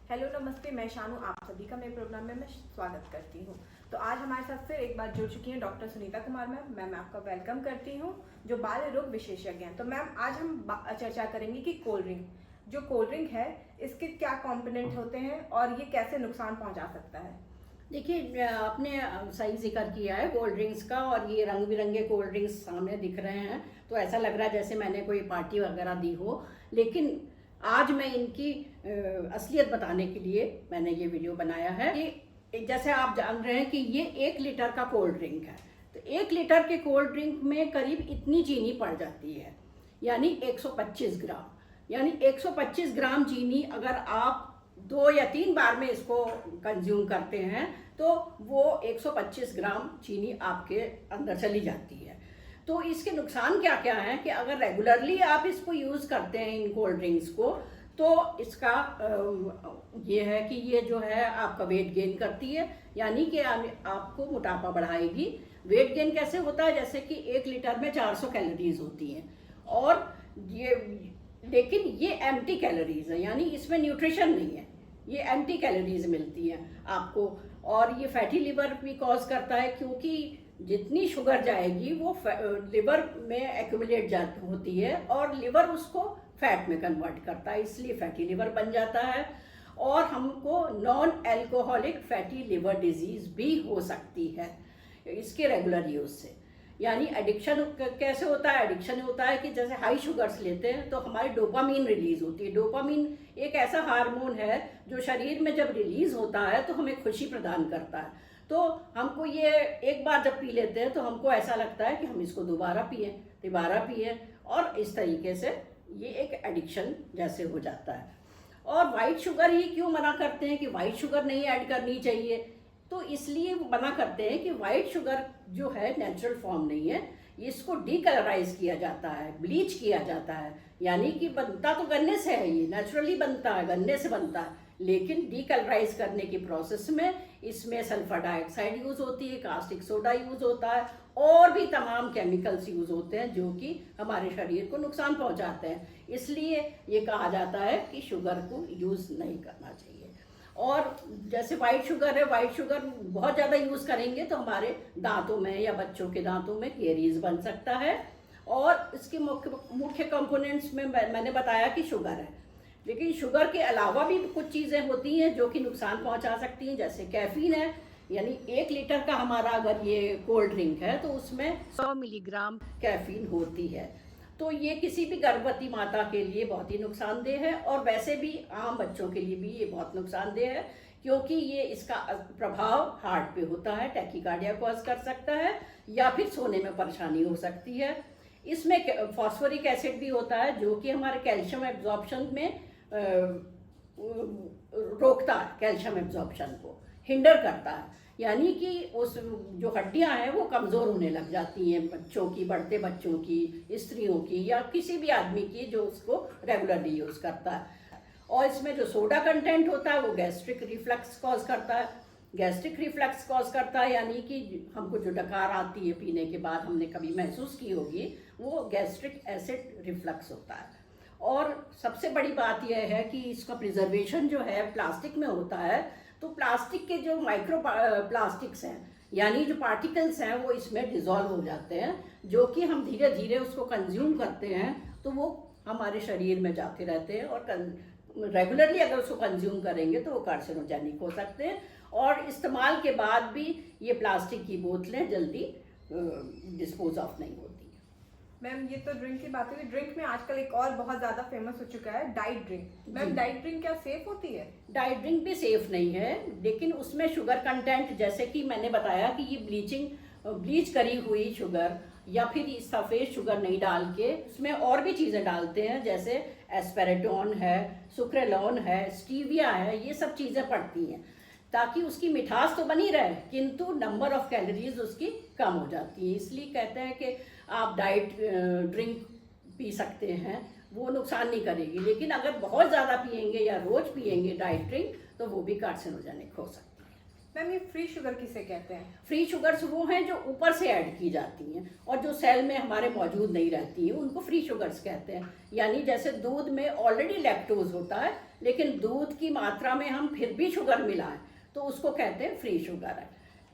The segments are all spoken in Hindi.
हेलो नमस्ते, मैं शानू आप सभी का मेरे प्रोग्राम में मैं स्वागत करती हूँ। तो आज हमारे साथ फिर एक बार जुड़ चुकी हैं डॉक्टर सुनीता कुमार मैम आपका वेलकम करती हूँ, जो बाल रोग विशेषज्ञ हैं। तो मैम आज हम चर्चा करेंगे कि कोल्ड ड्रिंक, जो कोल्ड ड्रिंक है, इसके क्या कंपोनेंट होते हैं और ये कैसे नुकसान पहुँचा सकता है। देखिए, आपने सही जिक्र किया है कोल्ड ड्रिंक्स का, और ये रंग बिरंगे कोल्ड ड्रिंक्स सामने दिख रहे हैं तो ऐसा लग रहा है जैसे मैंने कोई पार्टी वगैरह दी हो। लेकिन आज मैं इनकी असलियत बताने के लिए मैंने ये वीडियो बनाया है कि जैसे आप जान रहे हैं कि ये 1 लीटर का कोल्ड ड्रिंक है, तो 1 लीटर के कोल्ड ड्रिंक में करीब इतनी चीनी पड़ जाती है, यानी 125 ग्राम। यानी 125 ग्राम चीनी अगर आप 2 या 3 बार में इसको कंज्यूम करते हैं तो वो 125 ग्राम चीनी आपके अंदर चली जाती है। तो इसके नुकसान क्या क्या हैं कि अगर रेगुलरली आप इसको यूज़ करते हैं इन कोल्ड ड्रिंक्स को, तो इसका ये है कि ये जो है आपका वेट गेन करती है, यानी कि आपको मोटापा बढ़ाएगी। वेट गेन कैसे होता है? जैसे कि 1 लीटर में 400 कैलोरीज होती हैं, और ये लेकिन ये एम्प्टी कैलोरीज है, यानी इसमें न्यूट्रिशन नहीं है, ये एम्प्टी कैलोरीज मिलती है आपको। और ये फैटी लिवर भी कॉज करता है, क्योंकि जितनी शुगर जाएगी वो लिवर में एक्यूमुलेट होती है और लिवर उसको फैट में कन्वर्ट करता है, इसलिए फैटी लिवर बन जाता है। और हमको non alcoholic fatty liver disease भी हो सकती है इसके रेगुलर यूज से। यानी एडिक्शन कैसे होता है? एडिक्शन होता है कि जैसे हाई शुगर्स लेते हैं तो हमारी डोपामीन रिलीज होती है। डोपामीन एक ऐसा हार्मोन है जो शरीर में जब रिलीज होता है तो हमें खुशी प्रदान करता है। तो हमको ये एक बार जब पी लेते हैं तो हमको ऐसा लगता है कि हम इसको दोबारा पिए, और इस तरीके से ये एक एडिक्शन जैसे हो जाता है। और वाइट शुगर ही क्यों मना करते हैं कि वाइट शुगर नहीं ऐड करनी चाहिए? तो इसलिए मना करते हैं कि वाइट शुगर जो है नेचुरल फॉर्म नहीं है, इसको डीकलराइज किया जाता है, ब्लीच किया जाता है। यानी कि बनता तो गन्ने से है, ये नेचुरली बनता है, गन्ने से बनता है, लेकिन डीकलराइज करने की प्रोसेस में इसमें सल्फर डाइऑक्साइड यूज होती है, कास्टिक सोडा यूज होता है, और भी तमाम केमिकल्स यूज होते हैं जो कि हमारे शरीर को नुकसान पहुंचाते हैं। इसलिए ये कहा जाता है कि शुगर को यूज नहीं करना चाहिए। और जैसे वाइट शुगर है, वाइट शुगर बहुत ज़्यादा यूज़ करेंगे तो हमारे दांतों में या बच्चों के दांतों में कैरीज बन सकता है। और इसके मुख्य कंपोनेंट्स में मैंने बताया कि शुगर है, लेकिन शुगर के अलावा भी कुछ चीज़ें होती हैं जो कि नुकसान पहुंचा सकती हैं। जैसे कैफीन है, यानी 1 लीटर का हमारा अगर ये कोल्ड ड्रिंक है तो उसमें 100 मिलीग्राम कैफीन होती है। तो ये किसी भी गर्भवती माता के लिए बहुत ही नुकसानदेह है, और वैसे भी आम बच्चों के लिए भी ये बहुत नुकसानदेह है, क्योंकि ये इसका प्रभाव हार्ट पे होता है, टैकीकार्डिया कॉज कर सकता है, या फिर सोने में परेशानी हो सकती है। इसमें फॉस्फोरिक एसिड भी होता है जो कि हमारे कैल्शियम एब्जॉर्प्शन में रोकता है, कैल्शियम एब्जॉर्प्शन को हिंडर करता है। यानी कि उस जो हड्डियां हैं वो कमज़ोर होने लग जाती हैं, बच्चों की, बढ़ते बच्चों की, स्त्रियों की, या किसी भी आदमी की जो उसको रेगुलरली यूज़ करता है। और इसमें जो सोडा कंटेंट होता है वो गैस्ट्रिक रिफ्लक्स कॉज करता है। गैस्ट्रिक रिफ्लक्स कॉज करता है, यानी कि हमको जो डकार आती है पीने के बाद, हमने कभी महसूस की होगी, वो गैस्ट्रिक एसिड रिफ्लक्स होता है। और सबसे बड़ी बात यह है कि इसका प्रिजर्वेशन जो है प्लास्टिक में होता है, तो प्लास्टिक के जो माइक्रो प्लास्टिक्स हैं, यानी जो पार्टिकल्स हैं, वो इसमें डिज़ोल्व हो जाते हैं, जो कि हम धीरे धीरे उसको कंज्यूम करते हैं तो वो हमारे शरीर में जाते रहते हैं, और रेगुलरली अगर उसको कंज्यूम करेंगे तो वो कार्सिनोजेनिक हो सकते हैं। और इस्तेमाल के बाद भी ये प्लास्टिक की बोतलें जल्दी डिस्पोज ऑफ नहीं होती। मैम ये तो ड्रिंक की बात हुई। ड्रिंक में आजकल एक और बहुत ज़्यादा फेमस हो चुका है diet drink. Ma'am diet drink क्या सेफ होती है? डाइट ड्रिंक भी सेफ नहीं है, लेकिन उसमें शुगर कंटेंट, जैसे कि मैंने बताया कि ये ब्लीच करी हुई शुगर या फिर सफ़ेद शुगर नहीं डाल के उसमें और भी चीज़ें डालते हैं, जैसे एस्पेरेटोन है, सुक्रेलोन है, स्टीविया है, ये सब चीज़ें पड़ती हैं ताकि उसकी मिठास तो बनी रहे, किंतु नंबर ऑफ कैलोरीज उसकी कम हो जाती है। इसलिए कहते हैं कि आप डाइट ड्रिंक पी सकते हैं, वो नुकसान नहीं करेगी, लेकिन अगर बहुत ज़्यादा पिएंगे या रोज़ पिएंगे डाइट ड्रिंक तो वो भी कार्सिनोजेनिक हो सकती है। मैम ये फ्री शुगर किसे कहते हैं? फ्री शुगर्स वो हैं जो ऊपर से ऐड की जाती हैं और जो सेल में हमारे मौजूद नहीं रहती हैं, उनको फ्री शुगर्स कहते हैं। यानी जैसे दूध में ऑलरेडी लैक्टोज होता है, लेकिन दूध की मात्रा में हम फिर भी शुगर मिलाएं तो उसको कहते हैं फ्री शुगर है।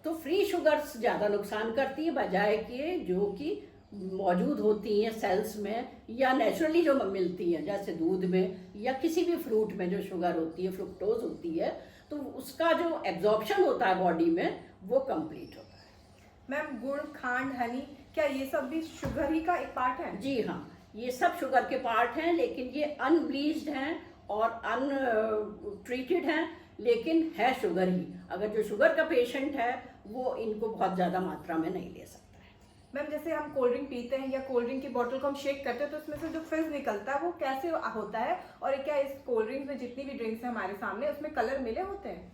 तो फ्री शुगर्स ज़्यादा नुकसान करती है बजाय के जो कि मौजूद होती हैं सेल्स में या नेचुरली जो मिलती है, जैसे दूध में या किसी भी फ्रूट में जो शुगर होती है, फ्रुक्टोज होती है, तो उसका जो एब्जॉर्प्शन होता है बॉडी में वो कंप्लीट होता है। मैम गुड़, खांड, हनी, क्या ये सब भी शुगर ही का एक पार्ट है? जी हाँ, ये सब शुगर के पार्ट हैं, लेकिन ये अनब्लीच्ड हैं और अनट्रीटेड हैं, लेकिन है शुगर ही। अगर जो शुगर का पेशेंट है वो इनको बहुत ज़्यादा मात्रा में नहीं ले सकता है। मैम जैसे हम कोल्ड ड्रिंक पीते हैं या कोल्ड ड्रिंक की बोतल को हम शेक करते हैं तो उसमें से जो फिज निकलता है वो कैसे होता है, और क्या इस कोल्ड ड्रिंक में जितनी भी ड्रिंक्स हैं हमारे सामने उसमें कलर मिले होते हैं?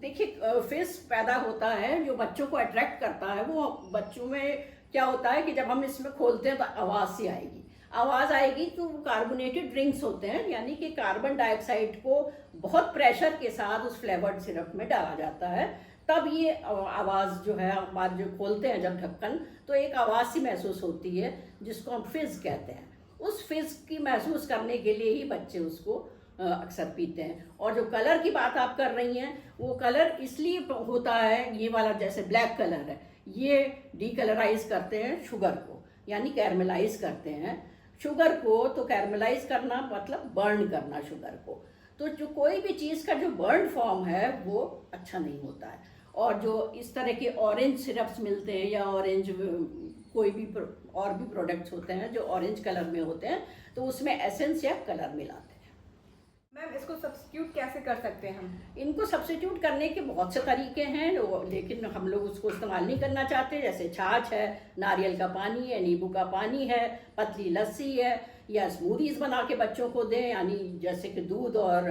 देखिए, फिज पैदा होता है जो बच्चों को अट्रैक्ट करता है। वो बच्चों में क्या होता है कि जब हम इसमें खोलते हैं तो आवाज़ सी आएगी, आवाज़ आएगी तो वो कार्बोनेटेड ड्रिंक्स होते हैं, यानी कि कार्बन डाइऑक्साइड को बहुत प्रेशर के साथ उस फ्लेवर्ड सिरप में डाला जाता है, तब ये आवाज़ जो है हमारे जो खोलते हैं जब ढक्कन, तो एक आवाज़ सी महसूस होती है जिसको हम फिज कहते हैं। उस फिज की महसूस करने के लिए ही बच्चे उसको अक्सर पीते हैं। और जो कलर की बात आप कर रही हैं, वो कलर इसलिए होता है, ये वाला जैसे ब्लैक कलर है, ये डीकलराइज करते हैं शुगर को, यानी कैरमलाइज करते हैं शुगर को। तो कैरमलाइज करना मतलब बर्न करना शुगर को। तो जो कोई भी चीज़ का जो बर्न फॉर्म है वो अच्छा नहीं होता है। और जो इस तरह के ऑरेंज सिरप्स मिलते हैं या ऑरेंज कोई भी और भी प्रोडक्ट्स होते हैं जो ऑरेंज कलर में होते हैं, तो उसमें एसेंस या कलर मिलाते हैं। मैम इसको सब्स्टिट्यूट कैसे कर सकते हैं हम? इनको सब्स्टिट्यूट करने के बहुत से तरीके हैं, लेकिन हम लोग उसको इस्तेमाल नहीं करना चाहते। जैसे छाछ है, नारियल का पानी है, नींबू का पानी है, पतली लस्सी है, या स्मूदीज़ बना के बच्चों को दें, यानी जैसे कि दूध और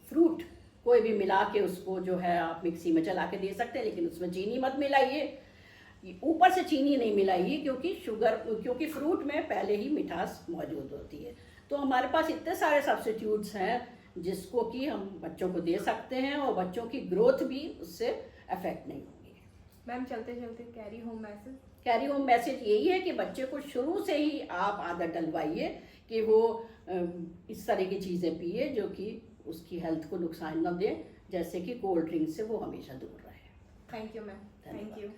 फ्रूट कोई भी मिला के उसको जो है आप मिक्सी में चला के दे सकते हैं, लेकिन उसमें चीनी मत मिलाइए, ऊपर से चीनी नहीं मिलाइए, क्योंकि फ्रूट में पहले ही मिठास मौजूद होती है। तो हमारे पास इतने सारे सब्स्टिट्यूट्स हैं जिसको कि हम बच्चों को दे सकते हैं और बच्चों की ग्रोथ भी उससे अफेक्ट नहीं होगी। मैम चलते चलते carry home message? Carry home message यही है कि बच्चे को शुरू से ही आप आदत डलवाइए कि वो इस तरह की चीज़ें पिए जो कि उसकी हेल्थ को नुकसान न दे, जैसे कि कोल्ड ड्रिंक से वो हमेशा दूर रहे। Thank you ma'am, thank you.